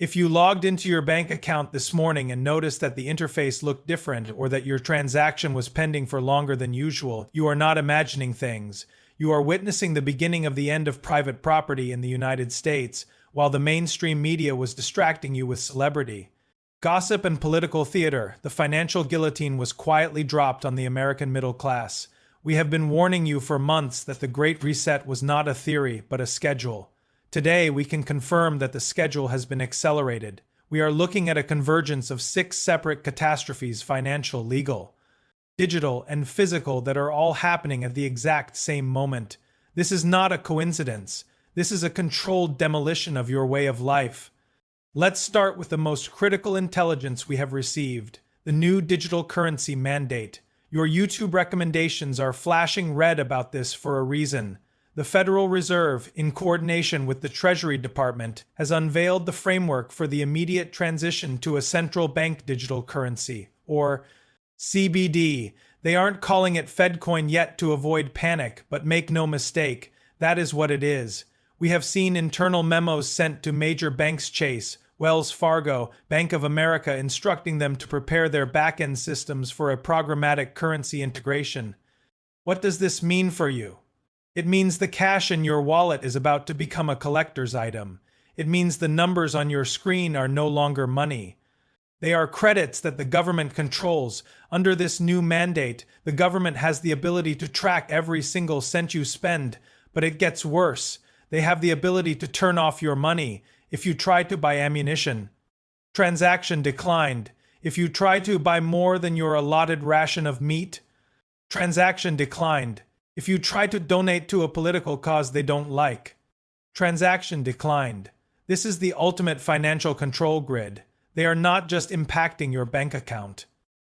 If you logged into your bank account this morning and noticed that the interface looked different or that your transaction was pending for longer than usual, you are not imagining things. You are witnessing the beginning of the end of private property in the United States, while the mainstream media was distracting you with celebrity, gossip, and political theater. The financial guillotine was quietly dropped on the American middle class. We have been warning you for months that the Great Reset was not a theory, but a schedule. Today, we can confirm that the schedule has been accelerated. We are looking at a convergence of 6 separate catastrophes: financial, legal, digital, and physical, that are all happening at the exact same moment. This is not a coincidence. This is a controlled demolition of your way of life. Let's start with the most critical intelligence we have received: the new digital currency mandate. Your YouTube recommendations are flashing red about this for a reason. The Federal Reserve, in coordination with the Treasury Department, has unveiled the framework for the immediate transition to a central bank digital currency, or CBD. They aren't calling it FedCoin yet to avoid panic, but make no mistake, that is what it is. We have seen internal memos sent to major banks: Chase, Wells Fargo, Bank of America, instructing them to prepare their back-end systems for a programmatic currency integration. What does this mean for you? It means the cash in your wallet is about to become a collector's item. It means the numbers on your screen are no longer money. They are credits that the government controls. Under this new mandate, the government has the ability to track every single cent you spend, but it gets worse. They have the ability to turn off your money if you try to buy ammunition. Transaction declined. If you try to buy more than your allotted ration of meat. Transaction declined. If you try to donate to a political cause they don't like. Transaction declined. This is the ultimate financial control grid. They are not just impacting your bank account.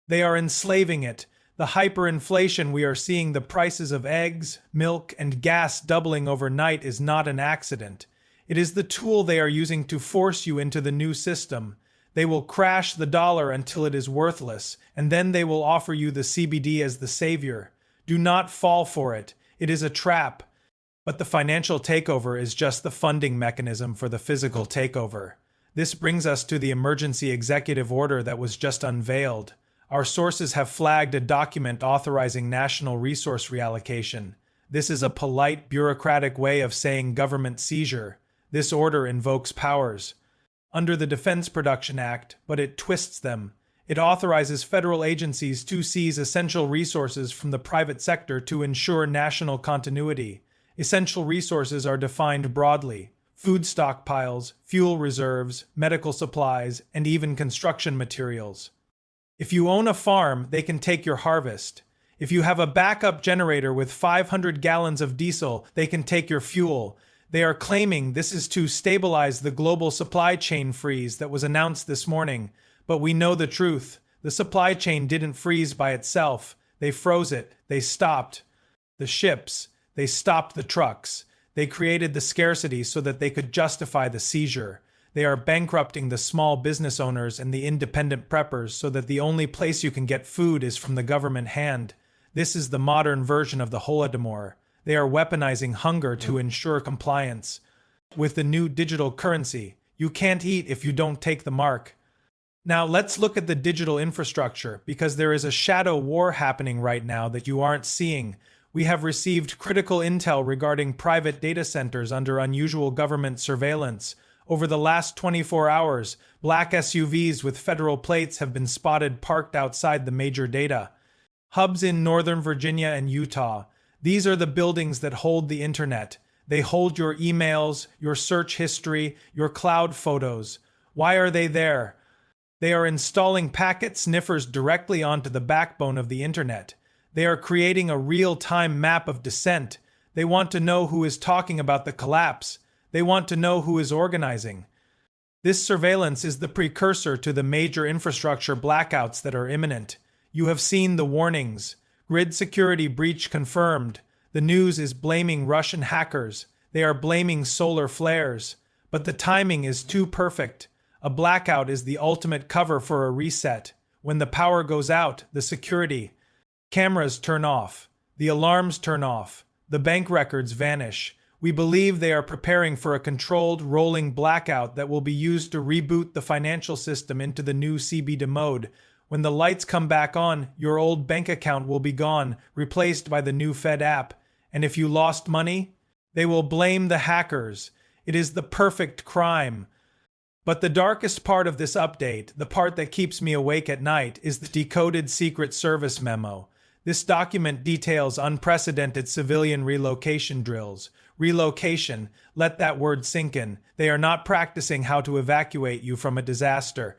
They are enslaving it. The hyperinflation we are seeing, the prices of eggs, milk, and gas doubling overnight, is not an accident. It is the tool they are using to force you into the new system. They will crash the dollar until it is worthless, and then they will offer you the CBD as the savior. Do not fall for it. It is a trap. But the financial takeover is just the funding mechanism for the physical takeover. This brings us to the emergency executive order that was just unveiled. Our sources have flagged a document authorizing national resource reallocation. This is a polite, bureaucratic way of saying government seizure. This order invokes powers under the Defense Production Act, but it twists them. It authorizes federal agencies to seize essential resources from the private sector to ensure national continuity. Essential resources are defined broadly: food stockpiles, fuel reserves, medical supplies, and even construction materials. If you own a farm, they can take your harvest. If you have a backup generator with 500 gallons of diesel, they can take your fuel. They are claiming this is to stabilize the global supply chain freeze that was announced this morning. But we know the truth. The supply chain didn't freeze by itself. They froze it. They stopped the ships. They stopped the trucks. They created the scarcity so that they could justify the seizure. They are bankrupting the small business owners and the independent preppers so that the only place you can get food is from the government hand. This is the modern version of the Holodomor. They are weaponizing hunger to ensure compliance. With the new digital currency, you can't eat if you don't take the mark. Now let's look at the digital infrastructure, because there is a shadow war happening right now that you aren't seeing. We have received critical intel regarding private data centers under unusual government surveillance. Over the last 24 hours, black SUVs with federal plates have been spotted parked outside the major data hubs in Northern Virginia and Utah. These are the buildings that hold the internet. They hold your emails, your search history, your cloud photos. Why are they there? They are installing packet sniffers directly onto the backbone of the internet. They are creating a real-time map of dissent. They want to know who is talking about the collapse. They want to know who is organizing. This surveillance is the precursor to the major infrastructure blackouts that are imminent. You have seen the warnings. Grid security breach confirmed. The news is blaming Russian hackers. They are blaming solar flares. But the timing is too perfect. A blackout is the ultimate cover for a reset. When the power goes out, the security cameras turn off. The alarms turn off. The bank records vanish. We believe they are preparing for a controlled, rolling blackout that will be used to reboot the financial system into the new CBDC mode. When the lights come back on, your old bank account will be gone, replaced by the new Fed app. And if you lost money, they will blame the hackers. It is the perfect crime. But the darkest part of this update, the part that keeps me awake at night, is the decoded Secret Service memo. This document details unprecedented civilian relocation drills. Relocation, let that word sink in. They are not practicing how to evacuate you from a disaster.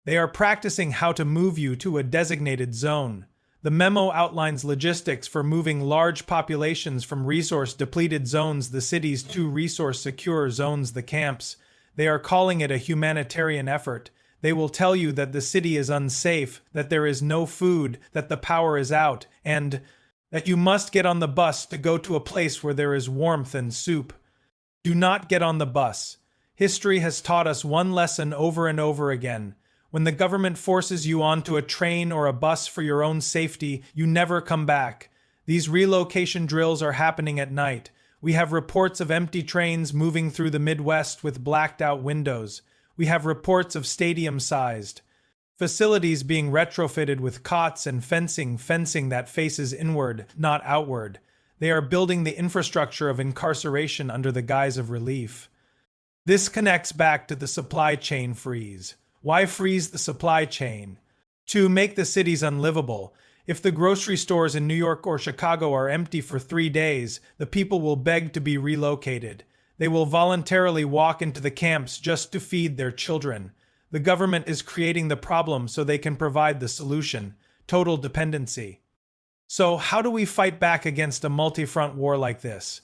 They are practicing how to move you to a designated zone. The memo outlines logistics for moving large populations from resource-depleted zones, the cities, to resource-secure zones, the camps. They are calling it a humanitarian effort. They will tell you that the city is unsafe, that there is no food, that the power is out, and that you must get on the bus to go to a place where there is warmth and soup. Do not get on the bus. History has taught us one lesson over and over again. When the government forces you onto a train or a bus for your own safety, you never come back. These relocation drills are happening at night. We have reports of empty trains moving through the Midwest with blacked-out windows. We have reports of stadium-sized facilities being retrofitted with cots and fencing that faces inward, not outward. They are building the infrastructure of incarceration under the guise of relief. This connects back to the supply chain freeze. Why freeze the supply chain? To make the cities unlivable. If the grocery stores in New York or Chicago are empty for 3 days, the people will beg to be relocated. They will voluntarily walk into the camps just to feed their children. The government is creating the problem so they can provide the solution: total dependency. So how do we fight back against a multi-front war like this?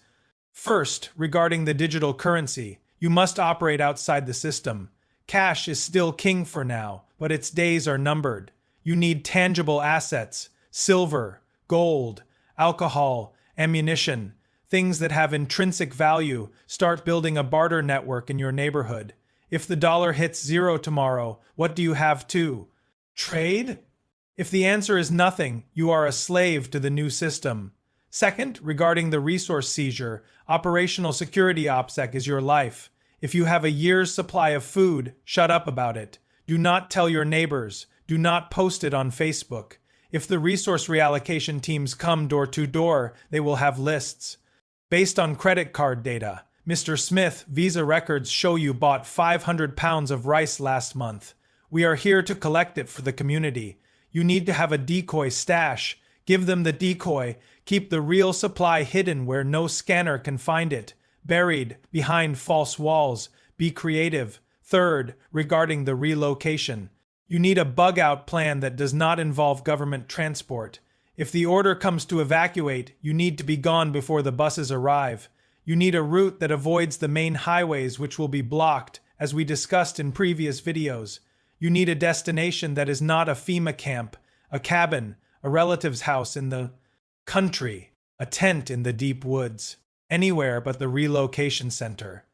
First, regarding the digital currency, you must operate outside the system. Cash is still king for now, but its days are numbered. You need tangible assets: silver, gold, alcohol, ammunition, things that have intrinsic value. Start building a barter network in your neighborhood. If the dollar hits zero tomorrow, what do you have to trade? If the answer is nothing, you are a slave to the new system. Second, regarding the resource seizure, operational security OPSEC is your life. If you have a year's supply of food, shut up about it. Do not tell your neighbors. Do not post it on Facebook. If the resource reallocation teams come door to door, they will have lists. Based on credit card data, Mr. Smith, Visa records show you bought 500 pounds of rice last month. We are here to collect it for the community. You need to have a decoy stash. Give them the decoy. Keep the real supply hidden where no scanner can find it. Buried behind false walls. Be creative. Third, regarding the relocation, you need a bug-out plan that does not involve government transport. If the order comes to evacuate, you need to be gone before the buses arrive. You need a route that avoids the main highways, which will be blocked, as we discussed in previous videos. You need a destination that is not a FEMA camp, a cabin, a relative's house in the country, a tent in the deep woods, anywhere but the relocation center.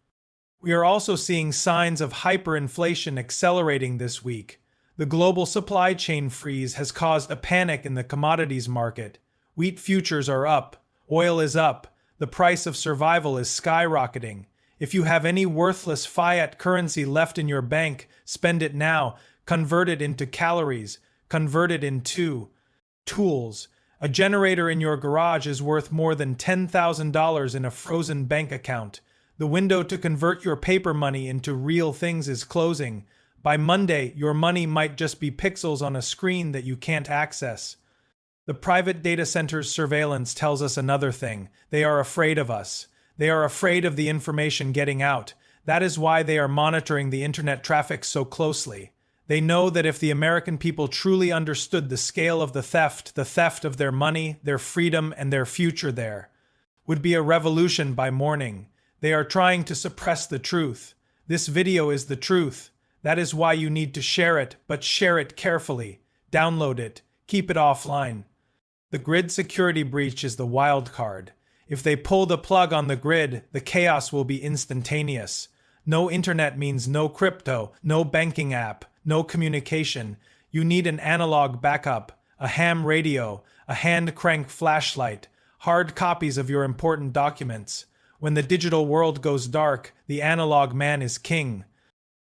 We are also seeing signs of hyperinflation accelerating this week. The global supply chain freeze has caused a panic in the commodities market. Wheat futures are up, oil is up, the price of survival is skyrocketing. If you have any worthless fiat currency left in your bank, spend it now. Convert it into calories. Convert it into tools. A generator in your garage is worth more than $10,000 in a frozen bank account. The window to convert your paper money into real things is closing. By Monday, your money might just be pixels on a screen that you can't access. The private data center's surveillance tells us another thing. They are afraid of us. They are afraid of the information getting out. That is why they are monitoring the internet traffic so closely. They know that if the American people truly understood the scale of the theft of their money, their freedom, and their future, there would be a revolution by morning. They are trying to suppress the truth. This video is the truth. That is why you need to share it, but share it carefully. Download it. Keep it offline. The grid security breach is the wild card. If they pull the plug on the grid, the chaos will be instantaneous. No internet means no crypto, no banking app, no communication. You need an analog backup, a ham radio, a hand crank flashlight, hard copies of your important documents. When the digital world goes dark, the analog man is king.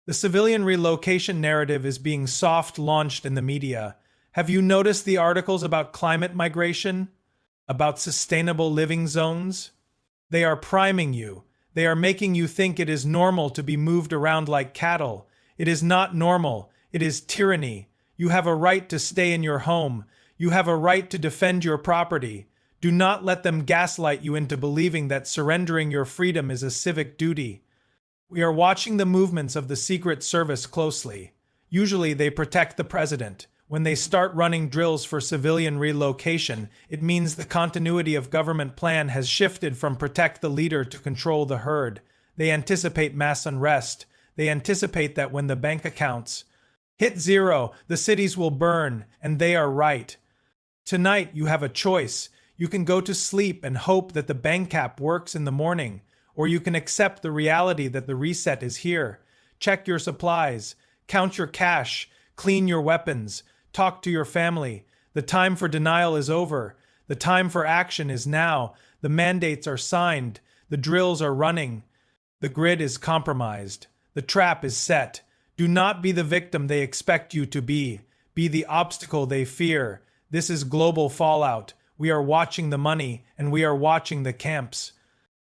The civilian relocation narrative is being soft launched in the media. Have you noticed the articles about climate migration? About sustainable living zones? They are priming you. They are making you think it is normal to be moved around like cattle. It is not normal. It is tyranny. You have a right to stay in your home. You have a right to defend your property. Do not let them gaslight you into believing that surrendering your freedom is a civic duty. We are watching the movements of the Secret Service closely. Usually they protect the president. When they start running drills for civilian relocation, it means the continuity of government plan has shifted from protect the leader to control the herd. They anticipate mass unrest. They anticipate that when the bank accounts hit zero, the cities will burn, and they are right. Tonight you have a choice. You can go to sleep and hope that the bank cap works in the morning, or you can accept the reality that the reset is here. Check your supplies, count your cash, clean your weapons, talk to your family. The time for denial is over. The time for action is now. The mandates are signed. The drills are running. The grid is compromised. The trap is set. Do not be the victim they expect you to be. Be the obstacle they fear. This is global fallout. We are watching the money, and we are watching the camps.